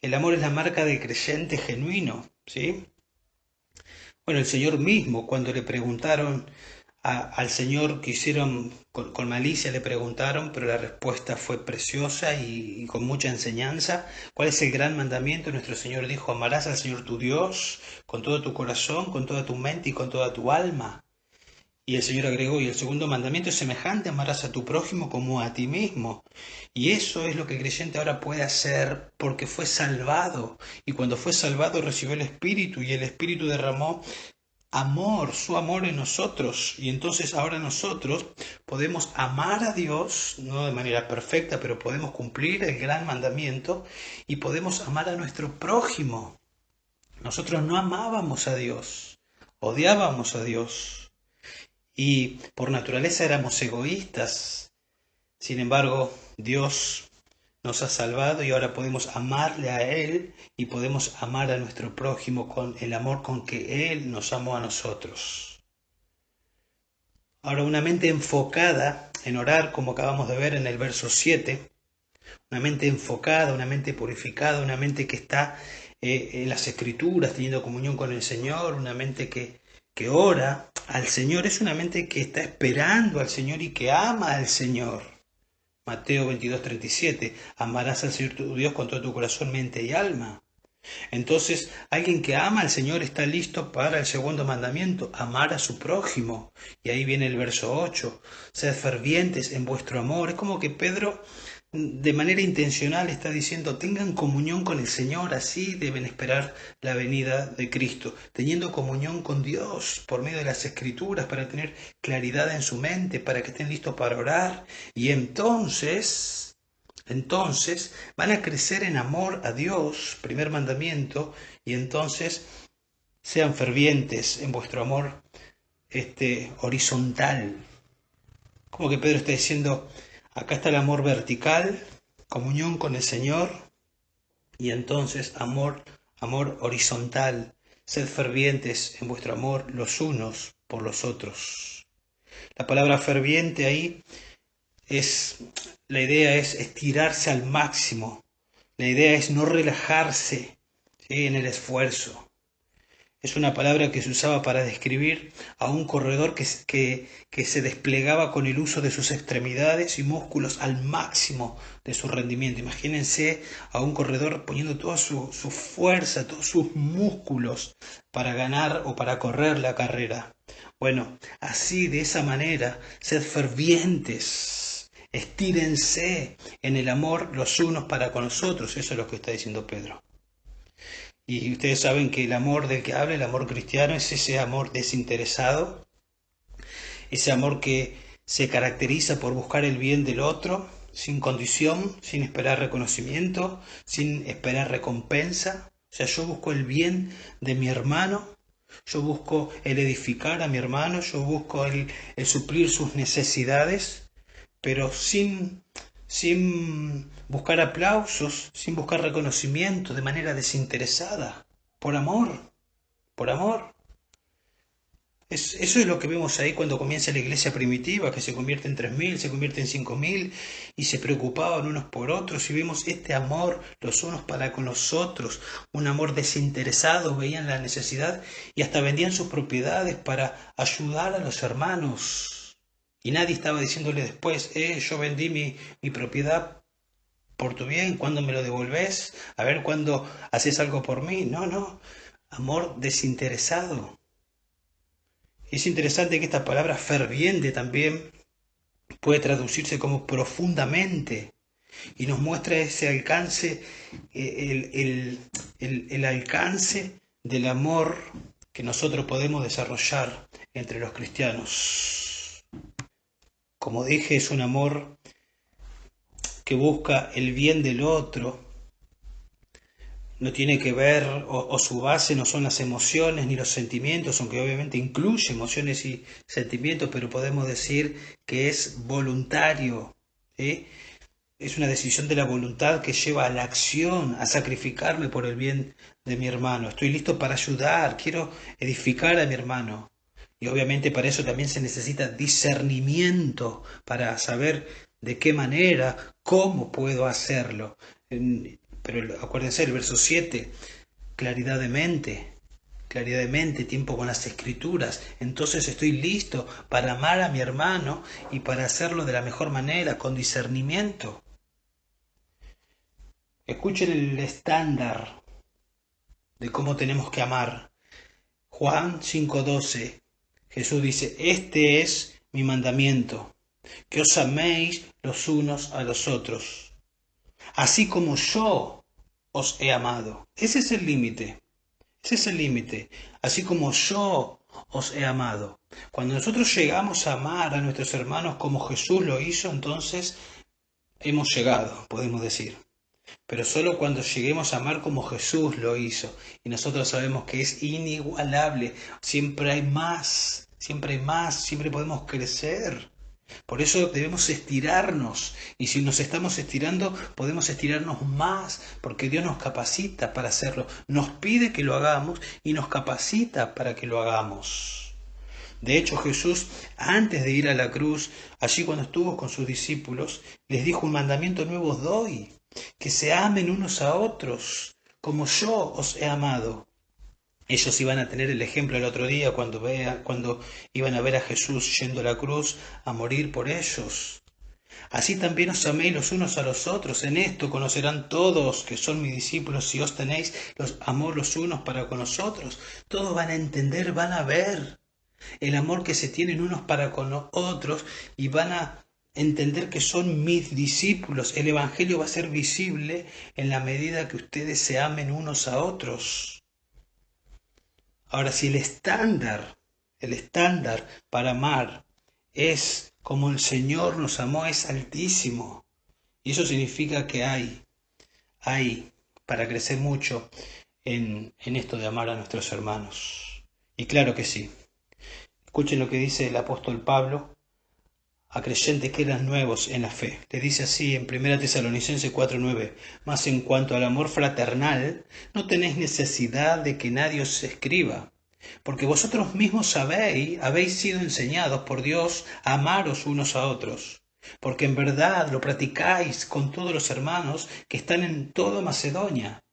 El amor es la marca del creyente genuino, ¿sí? Bueno, el Señor mismo, cuando le preguntaron al Señor que hicieron con malicia, le preguntaron, pero la respuesta fue preciosa y con mucha enseñanza. ¿Cuál es el gran mandamiento? Nuestro Señor dijo, amarás al Señor tu Dios con todo tu corazón, con toda tu mente y con toda tu alma. Y el Señor agregó, y el segundo mandamiento es semejante, amarás a tu prójimo como a ti mismo. Y eso es lo que el creyente ahora puede hacer porque fue salvado. Y cuando fue salvado recibió el Espíritu y el Espíritu derramó amor, su amor en nosotros. Y entonces ahora nosotros podemos amar a Dios, no de manera perfecta, pero podemos cumplir el gran mandamiento y podemos amar a nuestro prójimo. Nosotros no amábamos a Dios, odiábamos a Dios. Y por naturaleza éramos egoístas. Sin embargo, Dios nos ha salvado y ahora podemos amarle a Él y podemos amar a nuestro prójimo con el amor con que Él nos amó a nosotros. Ahora, una mente enfocada en orar, como acabamos de ver en el verso 7, una mente enfocada, una mente purificada, una mente que está en las Escrituras, teniendo comunión con el Señor, una mente que ora al Señor, es una mente que está esperando al Señor y que ama al Señor. Mateo 22:37, amarás al Señor tu Dios con todo tu corazón, mente y alma. Entonces, alguien que ama al Señor está listo para el segundo mandamiento, amar a su prójimo. Y ahí viene el verso 8, sed fervientes en vuestro amor. Es como que Pedro de manera intencional está diciendo, tengan comunión con el Señor, así deben esperar la venida de Cristo, teniendo comunión con Dios por medio de las Escrituras, para tener claridad en su mente, para que estén listos para orar. Y entonces van a crecer en amor a Dios, primer mandamiento, y entonces sean fervientes en vuestro amor horizontal. Como que Pedro está diciendo, acá está el amor vertical, comunión con el Señor, y entonces amor horizontal. Sed fervientes en vuestro amor los unos por los otros. La palabra ferviente ahí la idea es estirarse al máximo. La idea es no relajarse, ¿sí?, en el esfuerzo. Es una palabra que se usaba para describir a un corredor que se desplegaba con el uso de sus extremidades y músculos al máximo de su rendimiento. Imagínense a un corredor poniendo toda su fuerza, todos sus músculos para ganar o para correr la carrera. Bueno, así, de esa manera, sed fervientes, estírense en el amor los unos para con los otros. Eso es lo que está diciendo Pedro. Y ustedes saben que el amor del que habla, el amor cristiano, es ese amor desinteresado, ese amor que se caracteriza por buscar el bien del otro, sin condición, sin esperar reconocimiento, sin esperar recompensa. O sea, yo busco el bien de mi hermano, yo busco el edificar a mi hermano, yo busco el suplir sus necesidades, pero sin buscar aplausos, sin buscar reconocimiento, de manera desinteresada, por amor, por amor. Eso es lo que vemos ahí cuando comienza la iglesia primitiva, que se convierte en 3.000, se convierte en 5.000, y se preocupaban unos por otros, y vemos este amor los unos para con los otros, un amor desinteresado, veían la necesidad y hasta vendían sus propiedades para ayudar a los hermanos. Y nadie estaba diciéndole después, yo vendí mi propiedad por tu bien, ¿cuándo me lo devolvés? A ver, ¿cuándo haces algo por mí? No, no, amor desinteresado. Es interesante que esta palabra ferviente también puede traducirse como profundamente y nos muestra ese alcance, el alcance del amor que nosotros podemos desarrollar entre los cristianos. Como dije, es un amor que busca el bien del otro, no tiene que ver, o su base no son las emociones ni los sentimientos, aunque obviamente incluye emociones y sentimientos, pero podemos decir que es voluntario, ¿sí? Es una decisión de la voluntad que lleva a la acción, a sacrificarme por el bien de mi hermano. Estoy listo para ayudar, quiero edificar a mi hermano. Y obviamente para eso también se necesita discernimiento para saber de qué manera, cómo puedo hacerlo. Pero acuérdense, el verso 7, claridad de mente, tiempo con las escrituras. Entonces estoy listo para amar a mi hermano y para hacerlo de la mejor manera, con discernimiento. Escuchen el estándar de cómo tenemos que amar. Juan 5:12. Jesús dice, este es mi mandamiento, que os améis los unos a los otros, así como yo os he amado. Ese es el límite. Ese es el límite. Así como yo os he amado. Cuando nosotros llegamos a amar a nuestros hermanos como Jesús lo hizo, entonces hemos llegado, podemos decir. Pero solo cuando lleguemos a amar como Jesús lo hizo. Y nosotros sabemos que es inigualable. Siempre hay más, siempre hay más, siempre podemos crecer. Por eso debemos estirarnos. Y si nos estamos estirando, podemos estirarnos más, porque Dios nos capacita para hacerlo. Nos pide que lo hagamos y nos capacita para que lo hagamos. De hecho, Jesús, antes de ir a la cruz, allí cuando estuvo con sus discípulos, les dijo, un mandamiento nuevo os doy, que se amen unos a otros, como yo os he amado. Ellos iban a tener el ejemplo el otro día cuando iban a ver a Jesús yendo a la cruz a morir por ellos. Así también os améis los unos a los otros. En esto conocerán todos que son mis discípulos si os tenéis amor los unos para con los otros. Todos van a entender, van a ver el amor que se tienen unos para con otros y van a entender que son mis discípulos. El Evangelio va a ser visible en la medida que ustedes se amen unos a otros. Ahora, si el estándar para amar es como el Señor nos amó, es altísimo. Y eso significa que hay para crecer mucho en esto de amar a nuestros hermanos. Y claro que sí. Escuchen lo que dice el apóstol Pablo a creyentes que eran nuevos en la fe. Le dice así en 1 Tesalonicenses 4:9, mas en cuanto al amor fraternal, no tenéis necesidad de que nadie os escriba, porque vosotros mismos habéis sido enseñados por Dios a amaros unos a otros, porque en verdad lo practicáis con todos los hermanos que están en toda Macedonia.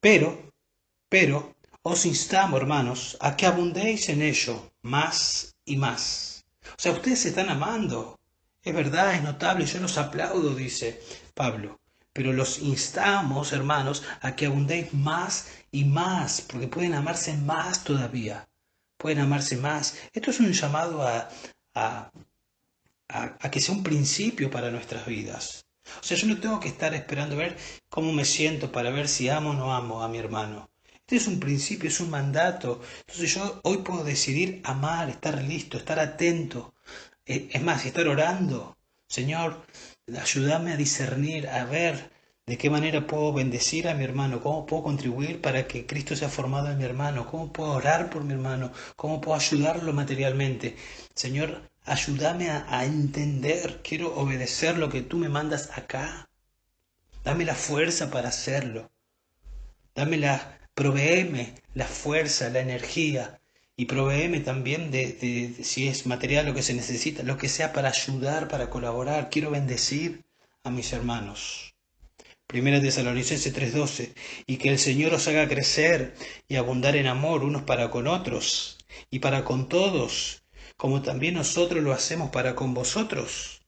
Pero, os instamos, hermanos, a que abundéis en ello más y más. O sea, ustedes se están amando. Es verdad, es notable, yo los aplaudo, dice Pablo. Pero los instamos, hermanos, a que abundéis más y más, porque pueden amarse más todavía. Pueden amarse más. Esto es un llamado a que sea un principio para nuestras vidas. O sea, yo no tengo que estar esperando a ver cómo me siento para ver si amo o no amo a mi hermano. Este es un principio, es un mandato. Entonces yo hoy puedo decidir amar, estar listo, estar atento. Es más, estar orando. Señor, ayúdame a discernir, a ver de qué manera puedo bendecir a mi hermano, cómo puedo contribuir para que Cristo sea formado en mi hermano, cómo puedo orar por mi hermano, cómo puedo ayudarlo materialmente. Señor, ayúdame a entender, quiero obedecer lo que tú me mandas acá. Dame la fuerza para hacerlo. Provéeme la fuerza, la energía y provéeme también de si es material lo que se necesita, lo que sea para ayudar, para colaborar. Quiero bendecir a mis hermanos. 1 Tesalonicenses 3:12, y que el Señor os haga crecer y abundar en amor unos para con otros y para con todos, como también nosotros lo hacemos para con vosotros.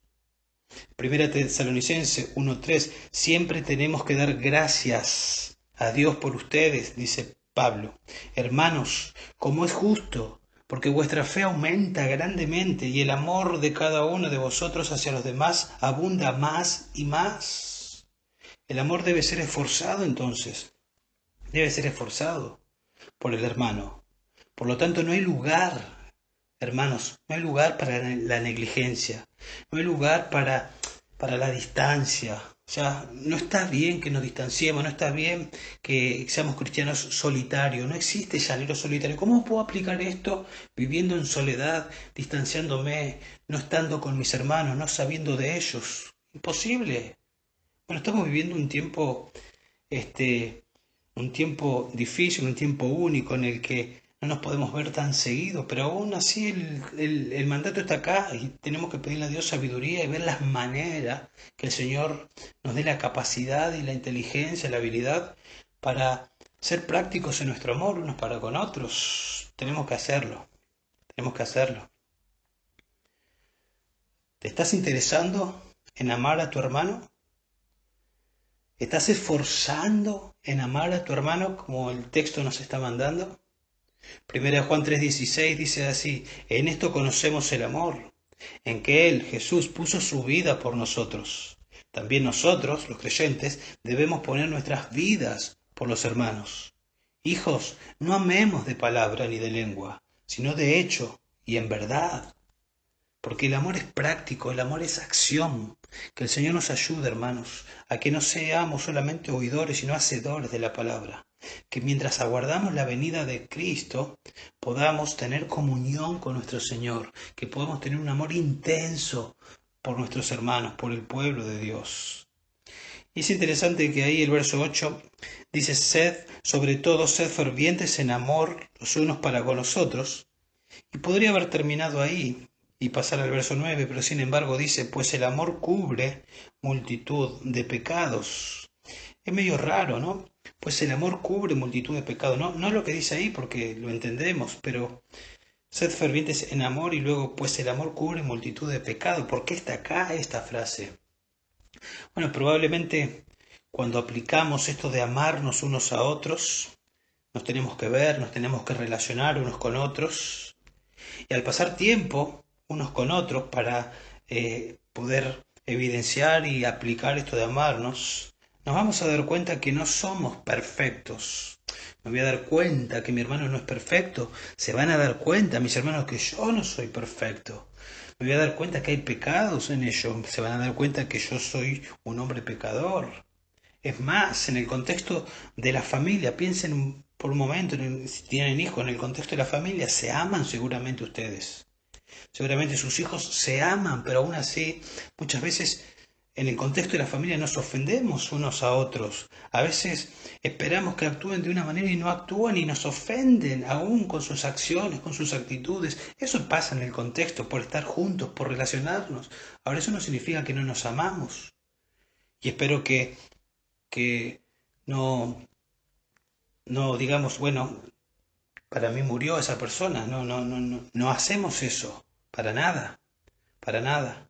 1 Tesalonicenses 1:3, siempre tenemos que dar gracias a Dios por ustedes, dice Pablo. Hermanos, como es justo, porque vuestra fe aumenta grandemente y el amor de cada uno de vosotros hacia los demás abunda más y más. El amor debe ser esforzado entonces, debe ser esforzado por el hermano. Por lo tanto, no hay lugar, hermanos, no hay lugar para la negligencia, no hay lugar para la distancia, Ya no está bien que nos distanciemos, no está bien que seamos cristianos solitarios, no existe llanero solitario. ¿Cómo puedo aplicar esto viviendo en soledad, distanciándome, no estando con mis hermanos, no sabiendo de ellos? Imposible. Bueno, estamos viviendo este, un tiempo difícil, un tiempo único en el que no nos podemos ver tan seguido, pero aún así el mandato está acá y tenemos que pedirle a Dios sabiduría y ver las maneras que el Señor nos dé la capacidad y la inteligencia, la habilidad para ser prácticos en nuestro amor unos para con otros. Tenemos que hacerlo, tenemos que hacerlo. ¿Te estás interesando en amar a tu hermano? ¿Estás esforzando en amar a tu hermano como el texto nos está mandando? Primera de Juan 3:16 dice así: en esto conocemos el amor, en que Él, Jesús, puso su vida por nosotros. También nosotros, los creyentes, debemos poner nuestras vidas por los hermanos. Hijos, no amemos de palabra ni de lengua, sino de hecho y en verdad. Porque el amor es práctico, el amor es acción. Que el Señor nos ayude, hermanos, a que no seamos solamente oidores, sino hacedores de la palabra. Que mientras aguardamos la venida de Cristo, podamos tener comunión con nuestro Señor, que podamos tener un amor intenso por nuestros hermanos, por el pueblo de Dios. Y es interesante que ahí el verso 8 dice: sed, sobre todo, sed fervientes en amor los unos para con los otros. Y podría haber terminado ahí y pasar al verso 9, pero sin embargo dice: pues el amor cubre multitud de pecados. Es medio raro, ¿no? Pues el amor cubre multitud de pecados. No lo que dice ahí porque lo entendemos, pero sed fervientes en amor y luego pues el amor cubre multitud de pecados. ¿Por qué está acá esta frase? Bueno, probablemente cuando aplicamos esto de amarnos unos a otros, nos tenemos que ver, nos tenemos que relacionar unos con otros. Y al pasar tiempo unos con otros para poder evidenciar y aplicar esto de amarnos, nos vamos a dar cuenta que no somos perfectos. Me voy a dar cuenta que mi hermano no es perfecto. Se van a dar cuenta mis hermanos que yo no soy perfecto. Me voy a dar cuenta que hay pecados en ellos. Se van a dar cuenta que yo soy un hombre pecador. Es más, en el contexto de la familia, piensen por un momento, si tienen hijos, en el contexto de la familia, se aman seguramente ustedes. Seguramente sus hijos se aman, pero aún así, muchas veces en el contexto de la familia nos ofendemos unos a otros. A veces esperamos que actúen de una manera y no actúan y nos ofenden aún con sus acciones, con sus actitudes. Eso pasa en el contexto, por estar juntos, por relacionarnos. Ahora eso no significa que no nos amamos. Y espero que no digamos, bueno, para mí murió esa persona. No hacemos eso. Para nada, para nada.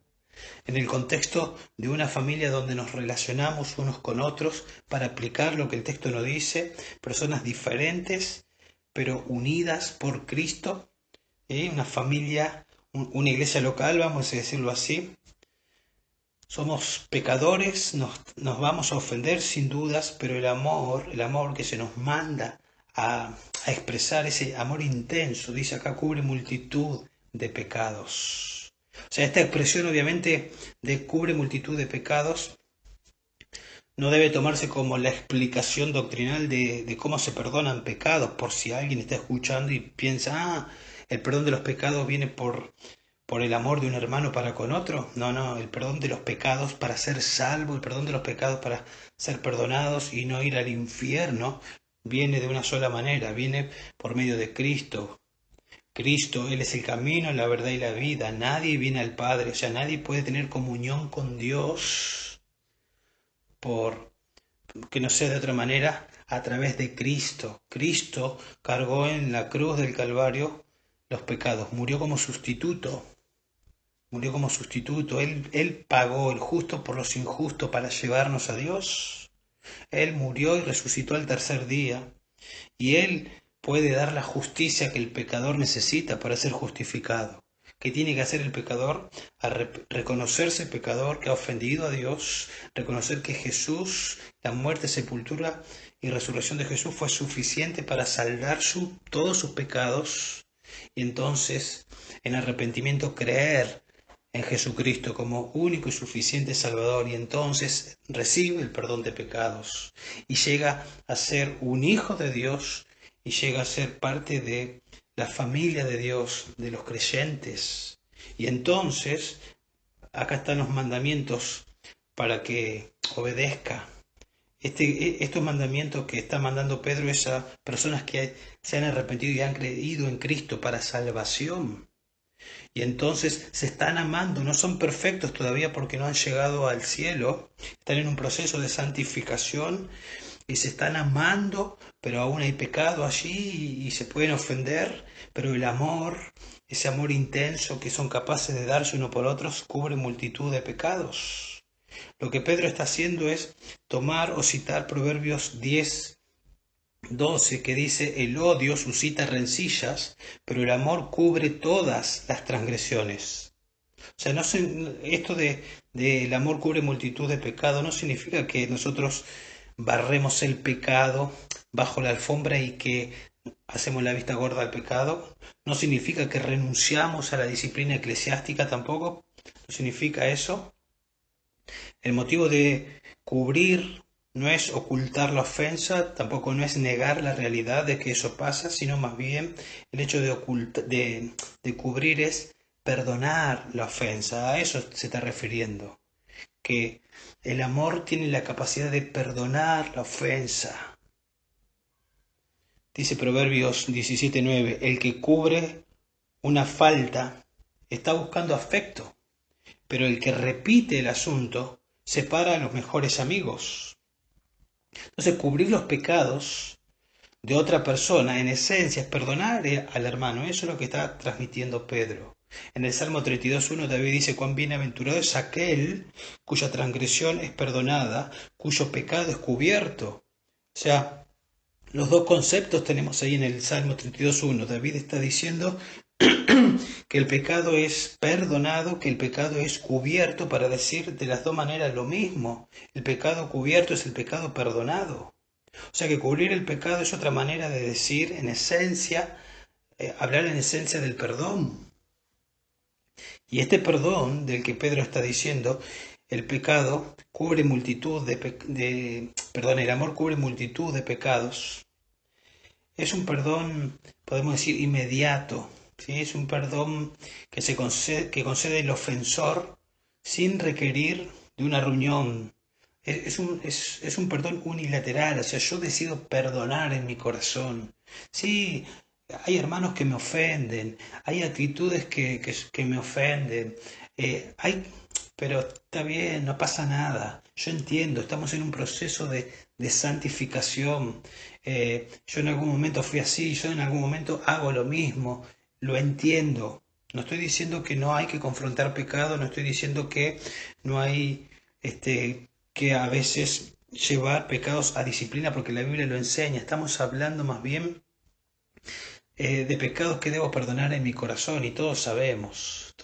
En el contexto de una familia donde nos relacionamos unos con otros para aplicar lo que el texto nos dice, personas diferentes, pero unidas por Cristo, una familia, una iglesia local, vamos a decirlo así. Somos pecadores, nos vamos a ofender sin dudas, pero el amor que se nos manda a expresar, ese amor intenso, dice acá, cubre multitud de pecados. O sea, esta expresión obviamente de cubre multitud de pecados no debe tomarse como la explicación doctrinal de cómo se perdonan pecados, por si alguien está escuchando y piensa: el perdón de los pecados viene por el amor de un hermano para con otro. No, el perdón de los pecados para ser salvo, el perdón de los pecados para ser perdonados y no ir al infierno, viene de una sola manera, viene por medio de Cristo. Cristo, Él es el camino, la verdad y la vida. Nadie viene al Padre, o sea, nadie puede tener comunión con Dios por que no sea de otra manera a través de Cristo. Cristo cargó en la cruz del Calvario los pecados, murió como sustituto. Murió como sustituto. Él pagó el justo por los injustos para llevarnos a Dios. Él murió y resucitó al tercer día. Y Él puede dar la justicia que el pecador necesita para ser justificado. ¿Qué tiene que hacer el pecador? Reconocerse pecador, que ha ofendido a Dios, reconocer que Jesús, la muerte, sepultura y resurrección de Jesús fue suficiente para saldar todos sus pecados, y entonces en arrepentimiento creer en Jesucristo como único y suficiente Salvador, y entonces recibe el perdón de pecados y llega a ser un hijo de Dios y llega a ser parte de la familia de Dios, de los creyentes. Y entonces, acá están los mandamientos para que obedezca. Estos mandamientos que está mandando Pedro es a personas que se han arrepentido y han creído en Cristo para salvación. Y entonces se están amando, no son perfectos todavía porque no han llegado al cielo, están en un proceso de santificación y se están amando, pero aún hay pecado allí y se pueden ofender, pero el amor, ese amor intenso que son capaces de darse uno por otros, cubre multitud de pecados. Lo que Pedro está haciendo es tomar o citar Proverbios 10:12, que dice: el odio suscita rencillas, pero el amor cubre todas las transgresiones. O sea, esto de el amor cubre multitud de pecados no significa que nosotros barremos el pecado bajo la alfombra y que hacemos la vista gorda al pecado. No significa que renunciamos a la disciplina eclesiástica tampoco. No significa eso. El motivo de cubrir no es ocultar la ofensa, tampoco no es negar la realidad de que eso pasa, sino más bien el hecho de cubrir es perdonar la ofensa. A eso se está refiriendo, que el amor tiene la capacidad de perdonar la ofensa. Dice Proverbios 17:9, el que cubre una falta está buscando afecto, pero el que repite el asunto separa a los mejores amigos. Entonces, cubrir los pecados de otra persona, en esencia, es perdonar al hermano. Eso es lo que está transmitiendo Pedro. En el Salmo 32:1 David dice: cuán bienaventurado es aquel cuya transgresión es perdonada, cuyo pecado es cubierto. O sea, los dos conceptos tenemos ahí en el Salmo 32:1. David está diciendo que el pecado es perdonado, que el pecado es cubierto, para decir de las dos maneras lo mismo. El pecado cubierto es el pecado perdonado. O sea que cubrir el pecado es otra manera de decir, en esencia, hablar en esencia del perdón. Y este perdón del que Pedro está diciendo, el pecado cubre multitud el amor cubre multitud de pecados. Es un perdón, podemos decir, inmediato. ¿Sí? Es un perdón que concede el ofensor sin requerir de una reunión. Es un perdón unilateral, o sea, yo decido perdonar en mi corazón. Sí, hay hermanos que me ofenden, hay actitudes que me ofenden, hay, pero está bien, no pasa nada. Yo entiendo, estamos en un proceso de santificación. Yo en algún momento fui así, yo en algún momento hago lo mismo, lo entiendo. No estoy diciendo que no hay que confrontar pecado, no estoy diciendo que no hay que a veces llevar pecados a disciplina, porque la Biblia lo enseña. Estamos hablando más bien de pecados que debo perdonar en mi corazón, y todos sabemos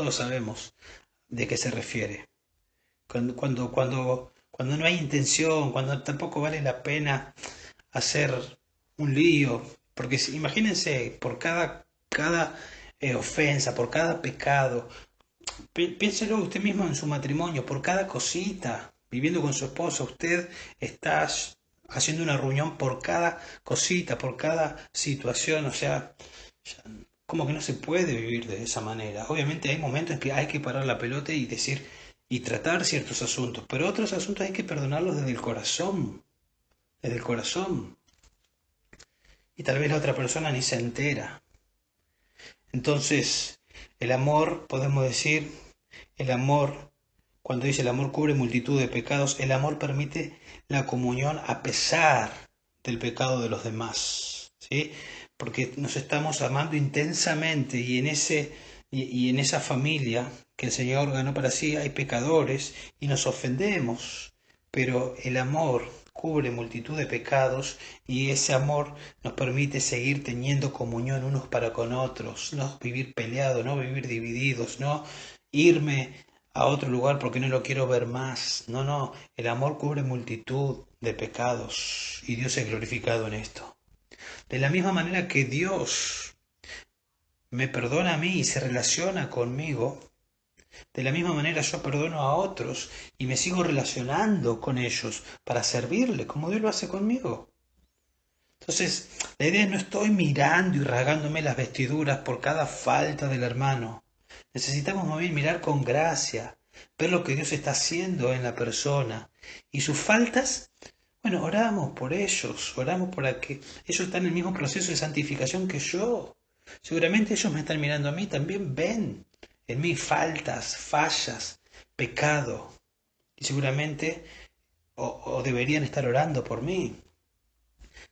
de qué se refiere. Cuando no hay intención, cuando tampoco vale la pena hacer un lío, porque imagínense, por cada ofensa, por cada pecado, piénselo usted mismo en su matrimonio, por cada cosita, viviendo con su esposa, usted está haciendo una reunión por cada cosita, por cada situación, o sea, como que no se puede vivir de esa manera. Obviamente hay momentos en que hay que parar la pelota y decir y tratar ciertos asuntos, pero otros asuntos hay que perdonarlos desde el corazón, y tal vez la otra persona ni se entera. Entonces, el amor, podemos decir, el amor, cuando dice el amor cubre multitud de pecados, el amor permite la comunión a pesar del pecado de los demás, ¿sí? Porque nos estamos amando intensamente, y en esa familia que el Señor ganó para sí hay pecadores y nos ofendemos, pero el amor cubre multitud de pecados, y ese amor nos permite seguir teniendo comunión unos para con otros, no vivir peleados, no vivir divididos, no irme a otro lugar porque no lo quiero ver más. No, no, el amor cubre multitud de pecados y Dios es glorificado en esto. De la misma manera que Dios me perdona a mí y se relaciona conmigo, De la misma manera yo perdono a otros y me sigo relacionando con ellos para servirle, como Dios lo hace conmigo. Entonces, la idea es no estoy mirando y rasgándome las vestiduras por cada falta del hermano. Necesitamos más bien mirar con gracia, ver lo que Dios está haciendo en la persona. Y sus faltas, bueno, oramos por ellos, oramos para que ellos están en el mismo proceso de santificación que yo. Seguramente ellos me están mirando a mí, también ven en mí faltas, fallas, pecado. Y seguramente o deberían estar orando por mí.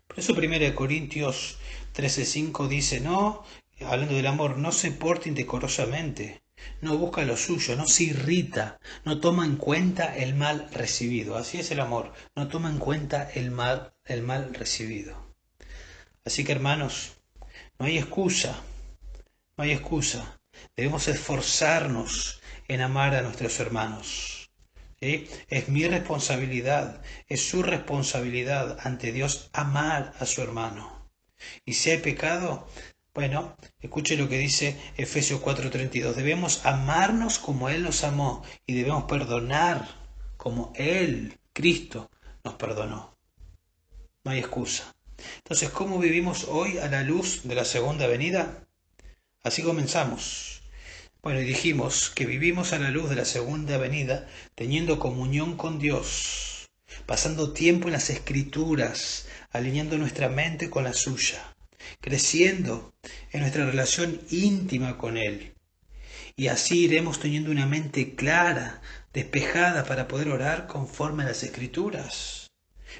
Por eso 1 Corintios 13:5 dice, no, hablando del amor, no se porte indecorosamente, no busca lo suyo, no se irrita, no toma en cuenta el mal recibido. Así es el amor, no toma en cuenta el mal recibido. Así que hermanos, no hay excusa, no hay excusa. Debemos esforzarnos en amar a nuestros hermanos. ¿Sí? Es mi responsabilidad, es su responsabilidad ante Dios amar a su hermano. Y si hay pecado, bueno, escuche lo que dice Efesios 4:32. Debemos amarnos como Él nos amó y debemos perdonar como Él, Cristo, nos perdonó. No hay excusa. Entonces, ¿cómo vivimos hoy a la luz de la segunda venida? Así comenzamos. Bueno, y dijimos que vivimos a la luz de la segunda venida, teniendo comunión con Dios, pasando tiempo en las Escrituras, alineando nuestra mente con la suya, creciendo en nuestra relación íntima con Él. Y así iremos teniendo una mente clara, despejada para poder orar conforme a las Escrituras.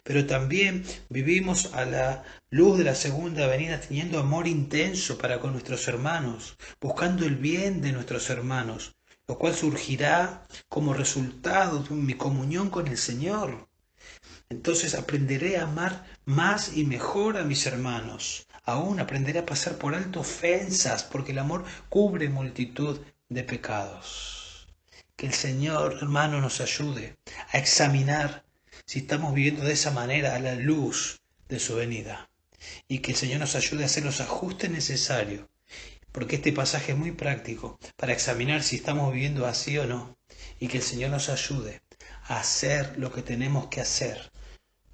Pero también vivimos a la luz de la segunda venida teniendo amor intenso para con nuestros hermanos, buscando el bien de nuestros hermanos, lo cual surgirá como resultado de mi comunión con el Señor. Entonces aprenderé a amar más y mejor a mis hermanos. Aún aprenderé a pasar por alto ofensas, porque el amor cubre multitud de pecados. Que el Señor, hermano, nos ayude a examinar si estamos viviendo de esa manera a la luz de su venida. Y que el Señor nos ayude a hacer los ajustes necesarios, porque este pasaje es muy práctico para examinar si estamos viviendo así o no. Y que el Señor nos ayude a hacer lo que tenemos que hacer,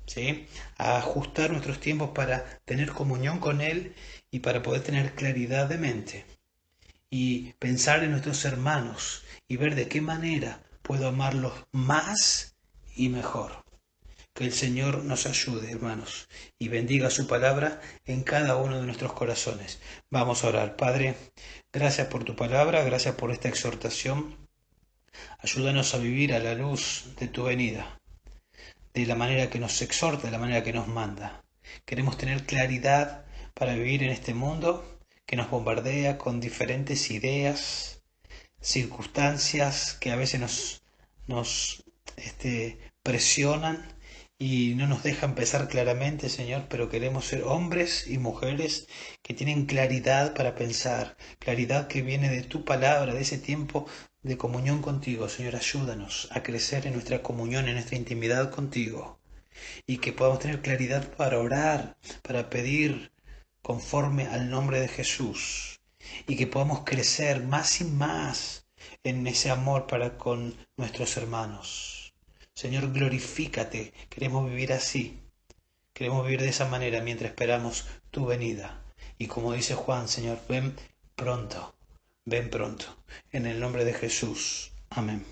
¿sí? A ajustar nuestros tiempos para tener comunión con Él y para poder tener claridad de mente. Y pensar en nuestros hermanos y ver de qué manera puedo amarlos más y mejor. Que el Señor nos ayude, hermanos, y bendiga su palabra en cada uno de nuestros corazones. Vamos a orar. Padre, gracias por tu palabra, gracias por esta exhortación. Ayúdanos a vivir a la luz de tu venida, de la manera que nos exhorta, de la manera que nos manda. Queremos tener claridad para vivir en este mundo que nos bombardea con diferentes ideas, circunstancias que a veces nos presionan y no nos dejan pensar claramente, Señor, pero queremos ser hombres y mujeres que tienen claridad para pensar, claridad que viene de tu palabra, de ese tiempo de comunión contigo. Señor, ayúdanos a crecer en nuestra comunión, en nuestra intimidad contigo, y que podamos tener claridad para orar, para pedir conforme al nombre de Jesús, y que podamos crecer más y más en ese amor para con nuestros hermanos. Señor, glorifícate, queremos vivir así, queremos vivir de esa manera mientras esperamos tu venida. Y como dice Juan, Señor, ven pronto, en el nombre de Jesús. Amén.